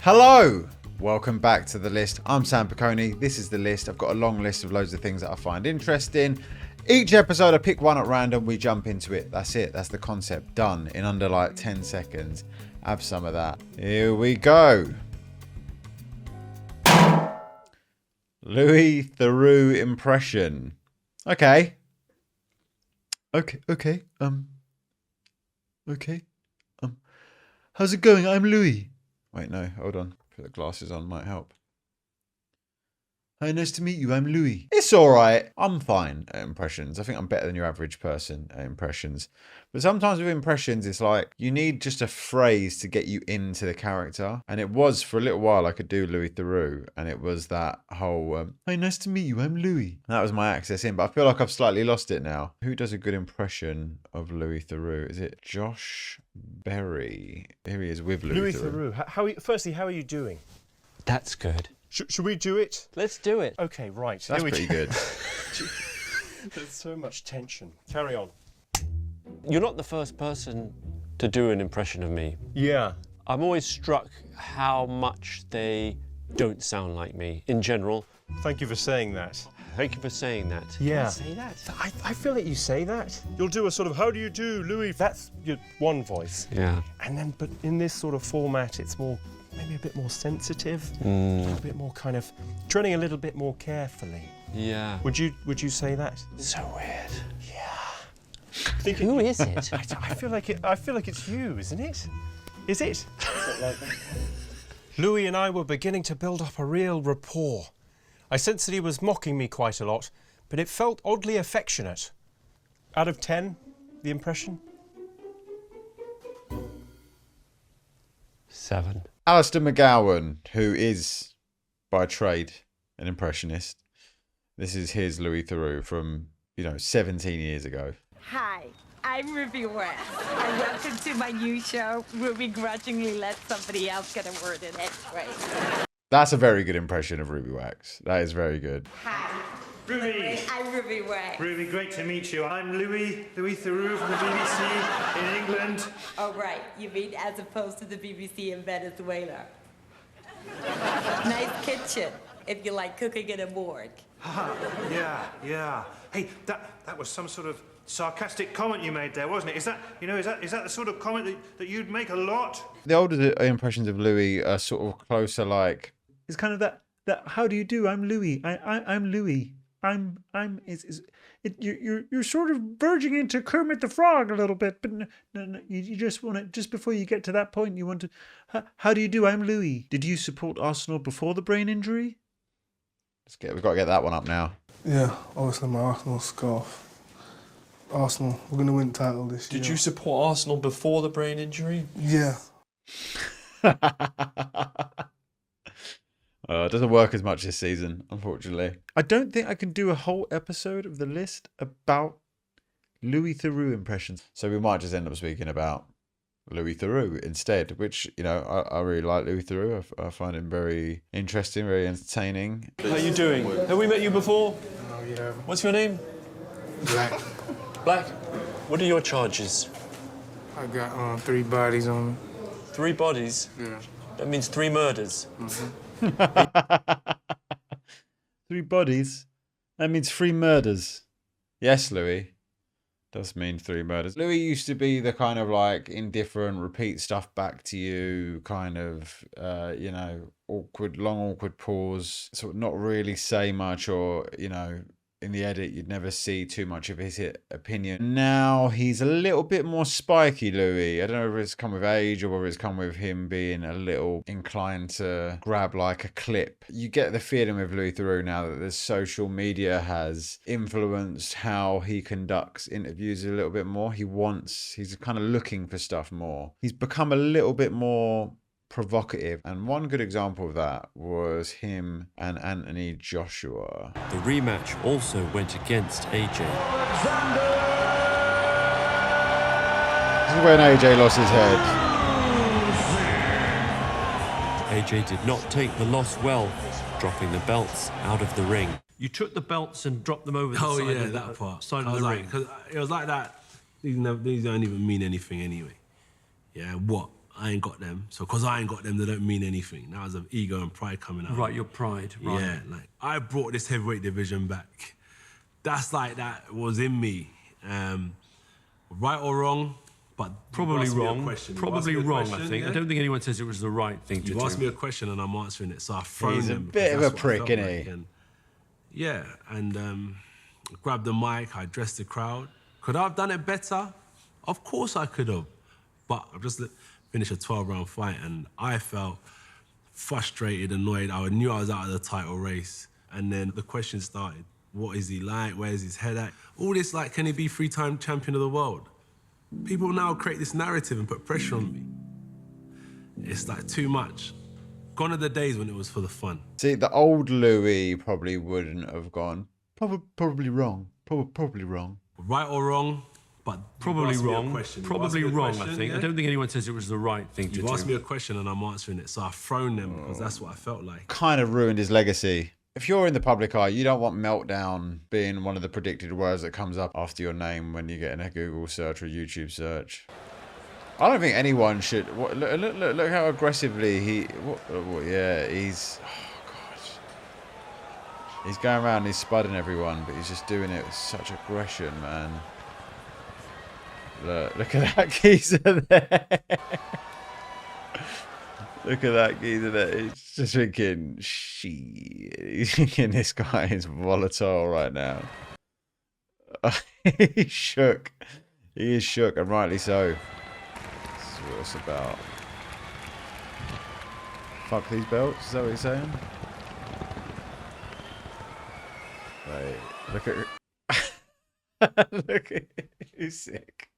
Hello! Welcome back to The List. I'm Sam Piccone. This is The List. I've got a long list of loads of things that I find interesting. Each episode I pick one at random, we jump into it. That's it. That's the concept. Done in under like 10 seconds. Have some of that. Here we go. Louis Theroux impression. Okay. Okay. How's it going? I'm Louis. Wait, no, hold on. Put the glasses on, might help. Hi, nice to meet you. I'm Louis. It's all right. I'm fine at impressions. I think I'm better than your average person at impressions. But sometimes with impressions, it's like you need just a phrase to get you into the character. And it was for a little while I could do Louis Theroux. And it was that whole, hi, nice to meet you. I'm Louis. And that was my access in. But I feel like I've slightly lost it now. Who does a good impression of Louis Theroux? Is it Josh Berry? Here he is with Louis Theroux. Firstly, how are you doing? That's good. Should we do it? Let's do it. Okay, right. That's pretty good. There's so much tension. Carry on. You're not the first person to do an impression of me. Yeah. I'm always struck how much they don't sound like me in general. Thank you for saying that. Thank you for saying that. Yeah. Say that. I feel like you say that. You'll do a sort of, how do you do, Louis? That's your one voice. Yeah. And then, but in this sort of format, it's more, maybe a bit more sensitive, a bit more kind of, treading a little bit more carefully. Yeah. Would you say that? So weird. Yeah. Who is it? I feel like it's you, isn't it? Is it? Louis and I were beginning to build up a real rapport. I sensed that he was mocking me quite a lot, but it felt oddly affectionate. Out of 10, the impression? 7. Alistair McGowan, who is by trade an impressionist. This is his Louis Theroux from, 17 years ago. Hi, I'm Ruby West, and welcome to my new show. Ruby grudgingly let somebody else get a word in edgeways. That's a very good impression of Ruby Wax. That is very good. Hi, Ruby. I'm Ruby West. Ruby, great to meet you. I'm Louis Theroux from the BBC in England. Oh, right, you mean as opposed to the BBC in Venezuela. Nice kitchen, if you like cooking in a morgue. Yeah. Hey, that was some sort of sarcastic comment you made there, wasn't it? Is that the sort of comment that you'd make a lot? The older impressions of Louis are sort of closer, like it's kind of that how do you do? I'm Louis. I'm Louis. You're sort of verging into Kermit the Frog a little bit, but no, you just want to, just before you get to that point, you want to, how do you do? I'm Louis. Did you support Arsenal before the brain injury? We've got to get that one up now. Yeah, obviously my Arsenal scarf. Arsenal, we're going to win the title this year. Did you support Arsenal before the brain injury? Yeah. It doesn't work as much this season, unfortunately. I don't think I can do a whole episode of The List about Louis Theroux impressions. So we might just end up speaking about Louis Theroux instead, which, I really like Louis Theroux. I find him very interesting, very entertaining. How are you doing? Have we met you before? Oh, yeah. What's your name? Black. Black. What are your charges? I got 3 bodies on me. 3 bodies? Yeah. That means 3 murders. 3 bodies? That means 3 murders. Yes, Louis. Does mean 3 murders. Louis used to be the kind of like indifferent, repeat stuff back to you, kind of, awkward pause, sort of not really say much, or, in the edit, you'd never see too much of his opinion. Now he's a little bit more spiky, Louis. I don't know if it's come with age or whether it's come with him being a little inclined to grab like a clip. You get the feeling with Louis Theroux now that the social media has influenced how he conducts interviews a little bit more. He's kind of looking for stuff more. He's become a little bit more provocative, and one good example of that was him and Anthony Joshua. The rematch also went against AJ. This is when AJ lost his head. AJ did not take the loss well, dropping the belts out of the ring. You took the belts and dropped them over the side of that part. Side of the ring. Cause it was like that. These don't even mean anything anyway. Yeah, what? I ain't got them. So because I ain't got them, they don't mean anything. That was of ego and pride coming out. Right, your pride, right. Yeah, like, I brought this heavyweight division back. That's like, that was in me. Right or wrong, but Probably wrong. Probably wrong, I think. Yeah? I don't think anyone says it was the right thing to do. You asked me a question and I'm answering it, so I've thrown He's them. a bit of a that's what I prick, felt isn't like. he? And yeah, and grabbed the mic, I addressed the crowd. Could I have done it better? Of course I could have. But I've just finished a 12-round fight and I felt frustrated, annoyed. I knew I was out of the title race. And then the questions started. What is he like? Where's his head at? All this, like, can he be 3-time champion of the world? People now create this narrative and put pressure on me. It's like too much. Gone are the days when it was for the fun. See, the old Louis probably wouldn't have gone. Probably wrong. Probably wrong. Right or wrong, but Probably wrong. Probably wrong, I think. Yeah? I don't think anyone says it was the right thing to do. You asked me a question and I'm answering it, so I've thrown them because that's what I felt like. Kind of ruined his legacy. If you're in the public eye, you don't want meltdown being one of the predicted words that comes up after your name when you get in a Google search or YouTube search. I don't think anyone should. Look how aggressively he. Yeah, he's. Oh God. He's going around. He's spudding everyone, but he's just doing it with such aggression, man. Look at that geezer there. Look at that geezer there. He's just thinking, he's thinking this guy is volatile right now. He's shook. He is shook, and rightly so. This is what it's about. Fuck these belts, is that what he's saying? Wait, look at... look at... He's sick.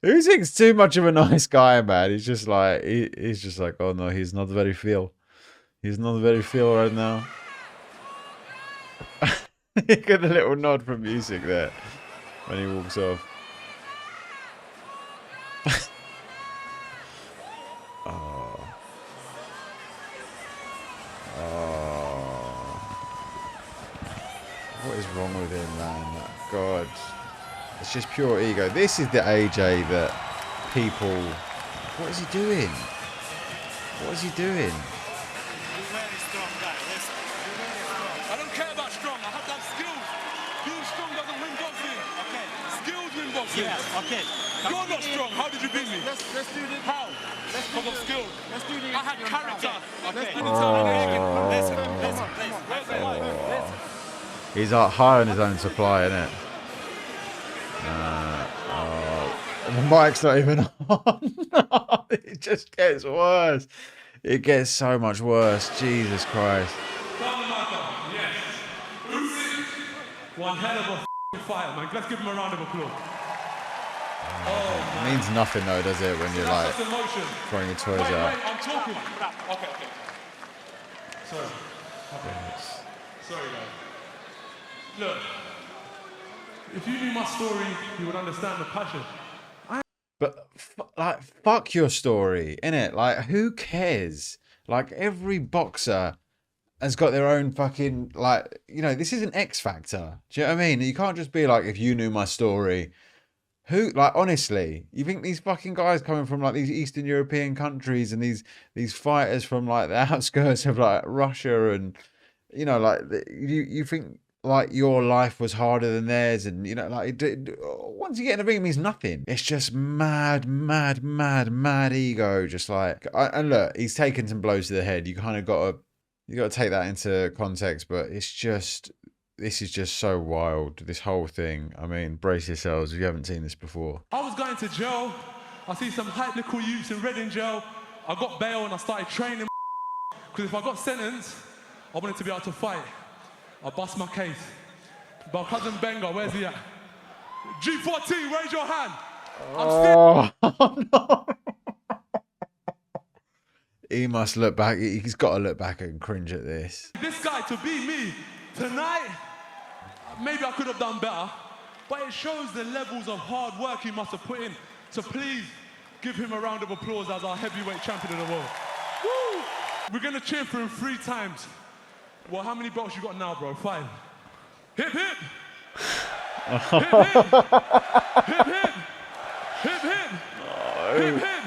Who thinks too much of a nice guy, man? He's just like, he's just like, oh no, he's not very feel. He's not very feel right now. You get a little nod from music there when he walks off. Oh. What is wrong with him, man? God. It's just pure ego. This is the AJ that people... What is he doing? What is he doing? I don't care about strong. I have to have skills. Being strong doesn't win boxing. Okay. Skills win boxing. Yeah, okay. You're not strong. How did you beat me? Let's do this. How? Because of skills. Let's do this. I had character. Okay. Listen. He's high on his own supply, isn't it? The mic's not even on. It just gets worse. It gets so much worse. Jesus Christ. Yes. One hell of a fight, man. Let's give him a round of applause. It means nothing though, does it, when you're like throwing your toys out? Wait, I'm talking. Okay. Sorry. Sorry, guys. Look, if you knew my story, you would understand the passion. But like, fuck your story, innit? Like, who cares? Like, every boxer has got their own fucking, like, you know, this is an X Factor. Do you know what I mean? You can't just be like, if you knew my story. Who, like, honestly, you think these fucking guys coming from like these Eastern European countries and these fighters from like the outskirts of like Russia and, you know, like, you think like your life was harder than theirs, and you know, like, once you get in the ring, it means nothing. It's just mad ego. Just like, and look, he's taken some blows to the head. You kind of got to take that into context, but it's just, this is just so wild, this whole thing. I mean, brace yourselves if you haven't seen this before. I was going to jail. I see some hype little youths in Reading jail. I got bail and I started training, because if I got sentenced, I wanted to be able to fight. I bust my case. My cousin Benga, where's he at? G14, raise your hand. Oh, no. He must look back. He's got to look back and cringe at this. This guy to beat me tonight, maybe I could have done better, but it shows the levels of hard work he must have put in. So please give him a round of applause as our heavyweight champion of the world. Woo! We're gonna cheer for him 3 times. Well, how many belts you got now, bro? 5. Hip, hip. Hip, hip. Hip, hip. Hip, hip. Hip, hip.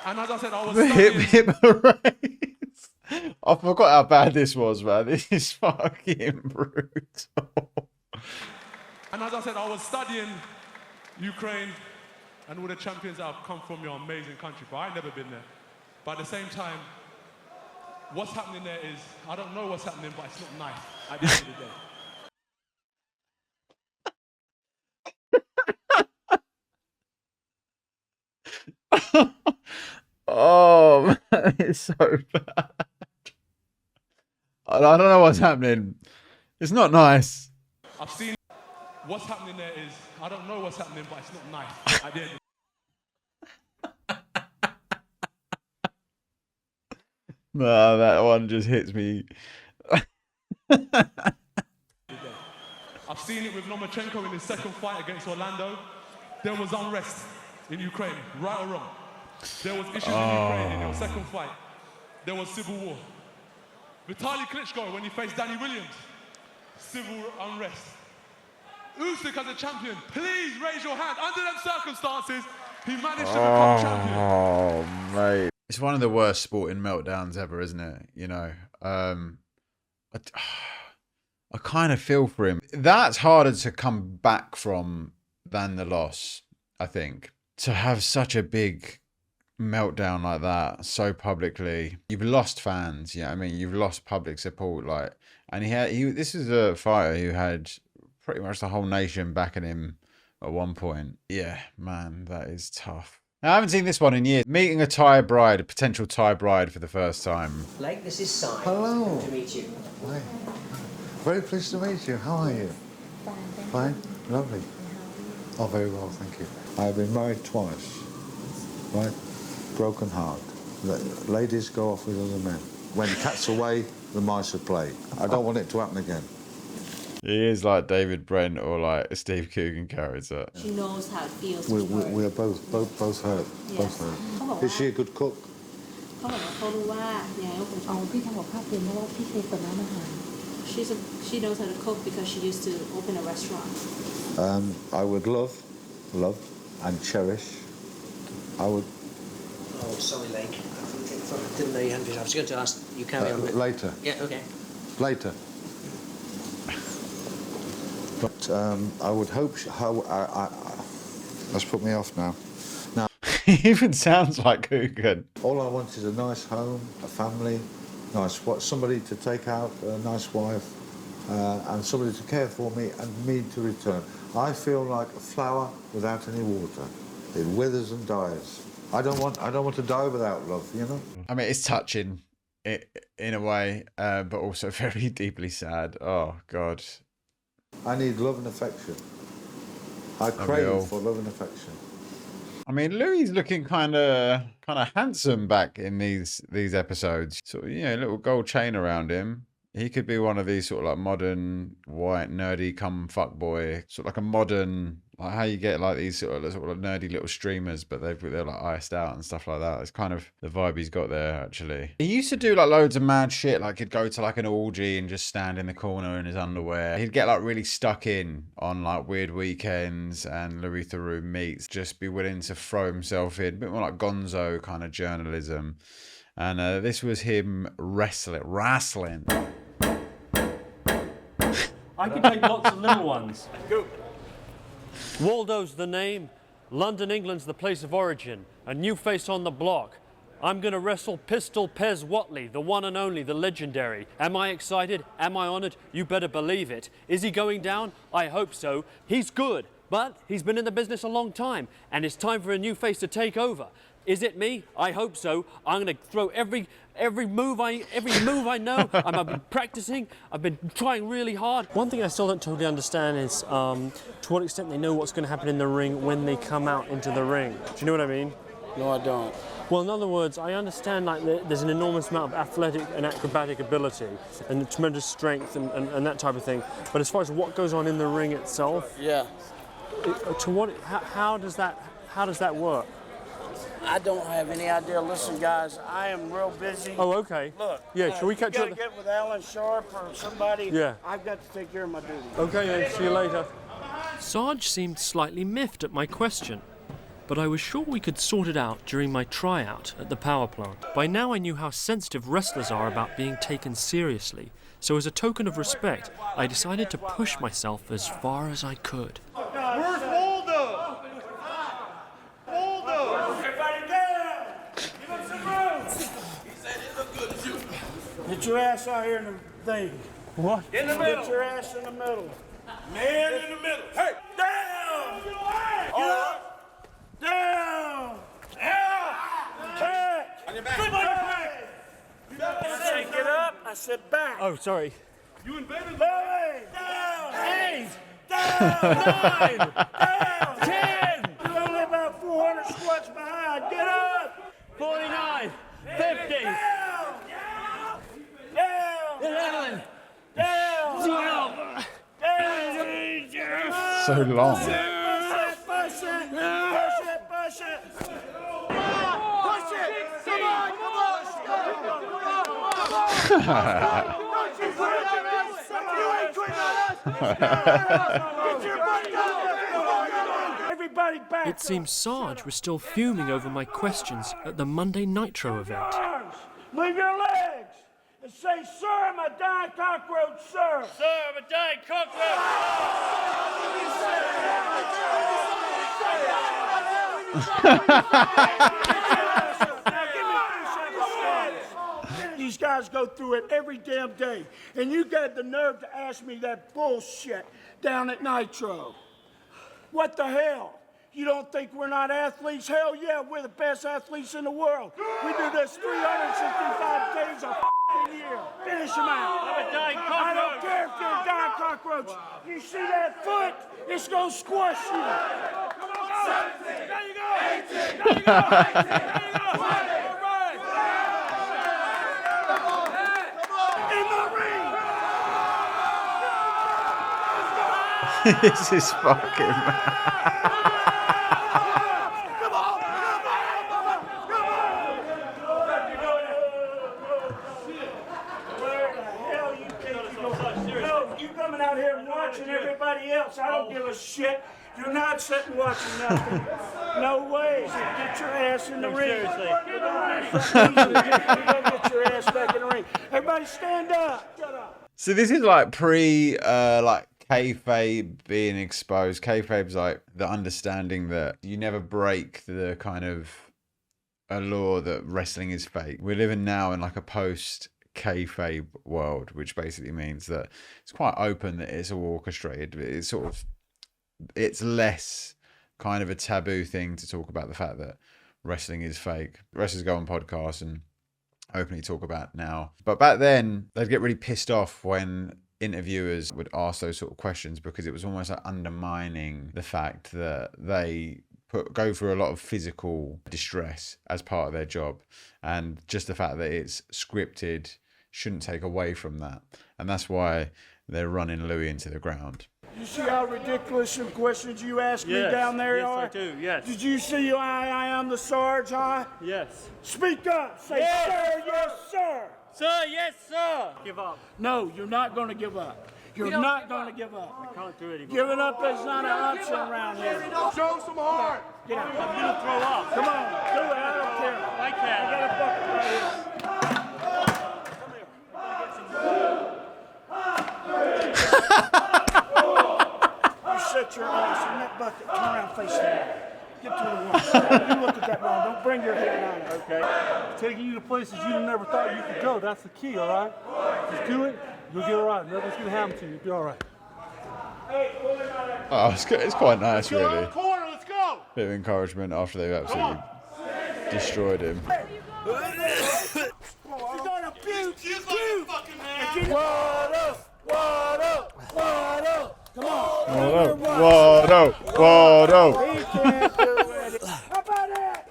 And as I said, I was The hip studying. hip hooray. I forgot how bad this was, man. This is fucking brutal. And as I said, I was studying Ukraine and all the champions that have come from your amazing country, but I've never been there. But at the same time, what's happening there is, I don't know what's happening, but it's not nice at the end of the day. Oh, man, it's so bad. I don't know what's happening. It's not nice. I've seen what's happening there is, I don't know what's happening, but it's not nice at the end of No, that one just hits me. the day. I've seen it with Lomachenko in his second fight against Orlando. There was unrest in Ukraine, right or wrong. There was issues in Ukraine in your second fight. There was civil war. Vitaly Klitschko, when he faced Danny Williams, civil unrest. Usyk as a champion, please raise your hand. Under them circumstances, he managed to become champion. Oh, mate. It's one of the worst sporting meltdowns ever, isn't it? You know, I kind of feel for him. That's harder to come back from than the loss, I think. To have such a big meltdown like that so publicly, you've lost fans. Yeah, I mean, you've lost public support. Like, and this is a fighter who had pretty much the whole nation backing him at one point. Yeah, man, that is tough. Now, I haven't seen this one in years. Meeting a Thai bride, a potential Thai bride for the first time. Blake, this is Simon. Hello. Good to meet you. Hi. Very pleased to meet you. How are you? Fine. Lovely. Oh, very well, thank you. I've been married twice. Right? Broken heart. Ladies go off with other men. When cat's away, the mice are play. I don't want it to happen again. He is like David Brent or like a Steve Coogan character. She knows how it feels. We are both hurt. Yes. Both hurt. Is she a good cook? เขาบอกว่าเขารู้ว่ายังไงก็เป็นเอาพี่ทำกับข้าวเป็นเพราะว่าพี่เคยเปิดร้านอาหาร She knows how to cook because she used to open a restaurant. I would love and cherish. I would. Oh, sorry, Lake. I didn't know you hadn't finished. I was going to ask you carry on. Later. Yeah, okay. Later. But I would hope. That's put me off now. Now. He even sounds like Coogan. All I want is a nice home, a family, somebody to take out, a nice wife, and somebody to care for me and me to return. I feel like a flower without any water. It withers and dies. I don't want to die without love, you know? I mean, it's touching in a way, but also very deeply sad. Oh, God. I need love and affection. I crave for love and affection. I mean, Louis looking kind of handsome back in these episodes. Sort of, you know, little gold chain around him. He could be one of these sort of like modern white nerdy come fuck boy, sort of like a modern, like how you get like these sort of nerdy little streamers, but they're like iced out and stuff like that. It's kind of the vibe he's got there, actually. He used to do like loads of mad shit, like he'd go to like an orgy and just stand in the corner in his underwear. He'd get like really stuck in on like weird weekends, and Louis Theroux meets, just be willing to throw himself in, a bit more like Gonzo kind of journalism. And this was him wrestling. I can take lots of little ones. Go. Waldo's the name. London, England's the place of origin. A new face on the block. I'm going to wrestle Pistol Pez Watley, the one and only, the legendary. Am I excited? Am I honoured? You better believe it. Is he going down? I hope so. He's good, but he's been in the business a long time, and it's time for a new face to take over. Is it me? I hope so. I'm going to throw every move I know. I've been practicing. I've been trying really hard. One thing I still don't totally understand is to what extent they know what's going to happen in the ring when they come out into the ring. Do you know what I mean? No, I don't. Well, in other words, I understand like there's an enormous amount of athletic and acrobatic ability and tremendous strength and that type of thing. But as far as what goes on in the ring itself, yeah. How does that work? I don't have any idea. Listen, guys, I am real busy. Oh, okay. Look. Yeah, shall we catch up? You gotta get with Alan Sharp or somebody. Yeah. I've got to take care of my duty. Okay, then. See you later. Sarge seemed slightly miffed at my question. but I was sure we could sort it out during my tryout at the power plant. By now I knew how sensitive wrestlers are about being taken seriously, so as a token of respect, I decided to push myself as far as I could. Where's Waldo? Waldo! Everybody down! Give him some room! He said it looked good too. Get your ass out here in the thing. What? In the middle. Get your ass in the middle. Man in the middle. Hey! Down! Get up! Down! Down! Back! On your back. I said get up. I said back. Oh, sorry. You invaded Belly! Down! 8! Down! 9! Down! 10! You're only about 400 squats behind. Get up! 49, 50, Down! Down! 11, Down! 12. Down! So long. Push it! Push it! Push it! Push it! Come on! Come on! Come on! You ain't quitting on us! Get your butt down! Everybody back! It seems Sarge was still fuming over my questions at the Monday Nitro event. Arms! Move your legs! And say, sir, I'm a dying cockroach, sir! Sir, I'm a dying These guys go through it every damn day, and you got the nerve to ask me that bullshit down at Nitro. What the hell? You don't think we're not athletes? Hell yeah, we're the best athletes in the world. We do this 365 days a year. Finish them out. I'm a dying I don't cockroach. care if you're a dying cockroach. You see that foot? It's gonna squash you. Come on, go. 17, there you go. 18, there you go. 19, there you go. 20, all right. In the ring. This is fucking mad. Out here and watching everybody else. I don't give a shit. You're not sitting watching nothing. No way. So get your ass in the ring. Seriously. Get your ass back in the ring. Everybody stand up. Shut up. So this is like pre like kayfabe being exposed. Kayfabe's like the understanding that you never break the kind of allure that wrestling is fake. We're living now in like a post kayfabe world, which basically means that it's quite open, that it's all orchestrated. It's sort of, it's less kind of a taboo thing to talk about the fact that wrestling is fake. Wrestlers go on podcasts and openly talk about now. But back then, they'd get really pissed off when interviewers would ask those sort of questions, because it was almost like undermining the fact that they go through a lot of physical distress as part of their job, and just the fact that it's scripted shouldn't take away from that. And that's why they're running Louis into the ground. You see how ridiculous some questions you asked me down there are? Yes, I do, yes. Did you see I am the Sarge, huh? Yes. Speak up. Say, Yes. sir, yes, sir. Sir, yes, sir. Give up. No, you're not going to give up. You're not going to give up. I can't do it anymore. Giving up is not an option around here. Show some heart. Get out. I'm going to throw up. Come on, do it. I don't care. I can. I got a bucket right here. You set your ass in that bucket. Turn around facing me. Get to the wall. You look at that wall. Don't bring your head on it. Okay. Taking you to places you never thought you could go. That's the key, all right? Just do it. You'll get all right. Nothing's going to happen to you. You'll be all right. Oh, it's quite nice, Go around really. the corner. Let's go. Bit of encouragement after they've absolutely destroyed him. You're gonna puke. Puke. Fucking man. What up? What up? What up? Come on. Whoa. He can't do it. How about that?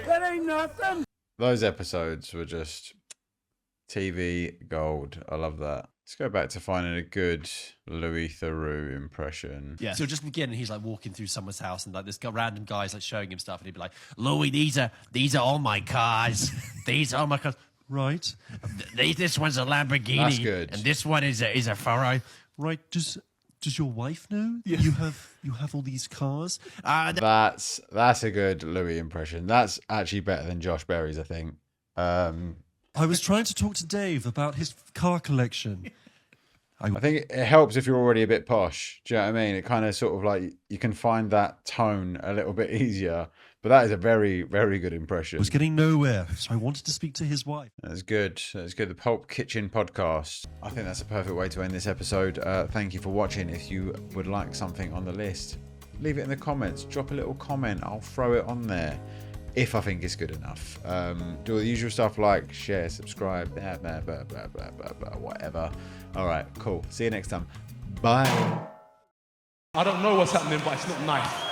That ain't nothing. Those episodes were just TV gold. I love that. Let's go back to finding a good Louis Theroux impression. Yeah. So just beginning, he's like walking through someone's house, and like this random guy's like showing him stuff, and he'd be like, "Louis, these are all my cars. These are all my cars." Right. This one's a Lamborghini. That's good. And this one is a Ferrari. Right. Does your wife know that you have all these cars? That's a good Louis impression. That's actually better than Josh Berry's, I think. I was trying to talk to Dave about his car collection. I think it helps if you're already a bit posh. Do you know what I mean? It kind of sort of like you can find that tone a little bit easier. But that is a very, very good impression. I was getting nowhere, so I wanted to speak to his wife. That's good. That's good. The Pulp Kitchen podcast. I think that's a perfect way to end this episode. Thank you for watching. If you would like something on the list, leave it in the comments. Drop a little comment. I'll throw it on there if I think it's good enough. Do all the usual stuff like share, subscribe, blah, blah, blah, blah, blah, blah, blah, whatever. All right, cool. See you next time. Bye. I don't know what's happening, but it's not nice.